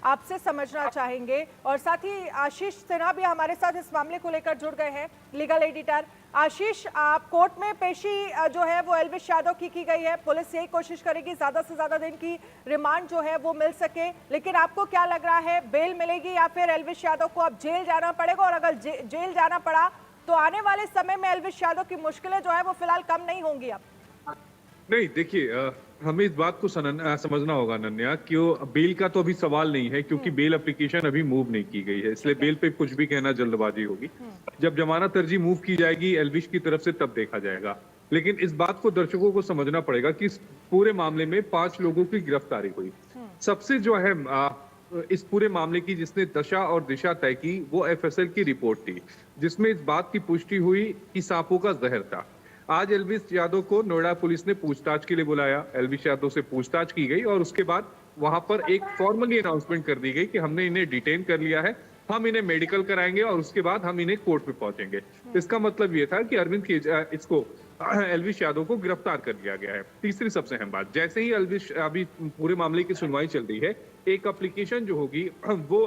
आपसे समझना चाहेंगे। और साथ ही आशीष सिन्हा भी हमारे साथ इस मामले को लेकर जुड़ गए हैं, लीगल एडिटर। आशीष, आप कोर्ट में पेशी जो है वो एल्विश यादव की गई है। पुलिस यही कोशिश करेगी ज्यादा से ज्यादा दिन की रिमांड जो है वो मिल सके, लेकिन आपको क्या लग रहा है, बेल मिलेगी या फिर एल्विश यादव को अब जेल जाना पड़ेगा? और अगर जेल जाना पड़ा तो आने वाले समय में एल्विश यादव की मुश्किलें जो है वो फिलहाल कम नहीं होंगी अब? नहीं, देखिए, हमें इस बात को समझना होगा अनन्या कि बेल का तो अभी सवाल नहीं है, क्योंकि बेल एप्लीकेशन अभी मूव नहीं की गई है, इसलिए बेल पे कुछ भी कहना जल्दबाजी होगी। जब जमानत अर्जी मूव की जाएगी एल्विश की तरफ से, तब देखा जाएगा। लेकिन इस बात को दर्शकों को समझना पड़ेगा कि इस पूरे मामले में 5 लोगों की गिरफ्तारी हुई। सबसे जो है इस पूरे मामले की जिसने दशा और दिशा तय की, वो एफएसएल की रिपोर्ट थी, जिसमें इस बात की पुष्टि हुई कि सांपों का जहर था। आज एल्विश यादव को नोएडा पुलिस ने पूछताछ के लिए बुलाया। एल्विश यादव से पूछताछ की गई और उसके बाद वहां पर एक फॉर्मली अनाउंसमेंट कर दी गई कि हमने इन्हें डिटेन कर लिया है, हम इन्हें मेडिकल कराएंगे और उसके बाद हम इन्हें कोर्ट में पहुंचेंगे। इसका मतलब ये था कि इसको एल्विश यादव को गिरफ्तार कर लिया गया है। तीसरी सबसे अहम बात, जैसे ही एल्विश अभी पूरे मामले की सुनवाई चल रही है, एक एप्लीकेशन जो होगी वो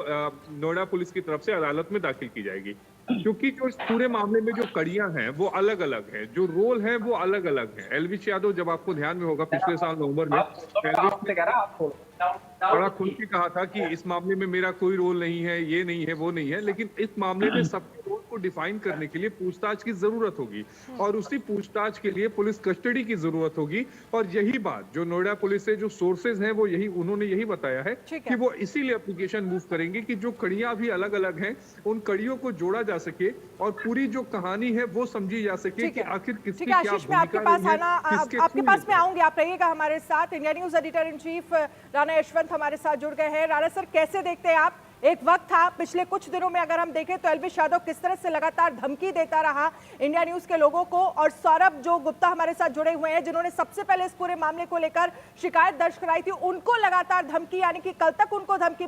नोएडा पुलिस की तरफ से अदालत में दाखिल की जाएगी, क्योंकि जो इस पूरे मामले में जो कड़ियां हैं वो अलग अलग हैं, जो रोल है वो अलग अलग है। एल्विश यादव, जब आपको ध्यान में होगा, पिछले साल नवंबर में एल्विश ने बड़ा खुल के कहा था कि इस मामले में मेरा कोई रोल नहीं है, ये नहीं है, वो नहीं है। लेकिन इस मामले में सबके रोल को डिफाइन करने के लिए पूछताछ की जरूरत होगी और उसी पूछताछ के लिए पुलिस कस्टडी की जरूरत होगी। और यही बात जो नोएडा पुलिस से जो सोर्सेज हैं वो उन्होंने यही बताया है कि वो इसीलिए एप्लीकेशन मूव करेंगे कि जो कड़ियां भी अलग अलग हैं, उन कड़ियों को जोड़ा जा सके और पूरी जो कहानी है वो समझी जा सके कि आखिर किसकी क्या भूमिका रही है। आपके पास में आऊंगी, आप रहिएगा हमारे साथ। India news editor in chief Rana Yashwant हमारे साथ जुड़ गए हैं। राणा सर, कैसे देखते हैं आप? एक वक्त था पिछले कुछ दिनों में, अगर हम देखें तो एल्विश यादव किस तरह से लगातार धमकी देता रहा इंडिया न्यूज के लोगों को, और सौरभ जो गुप्ता हमारे साथ जुड़े हुए हैं, जिन्होंने सबसे पहले इस पूरे मामले को लेकर शिकायत दर्ज कराई थी, उनको लगातार धमकी, यानी कि कल तक उनको धमकी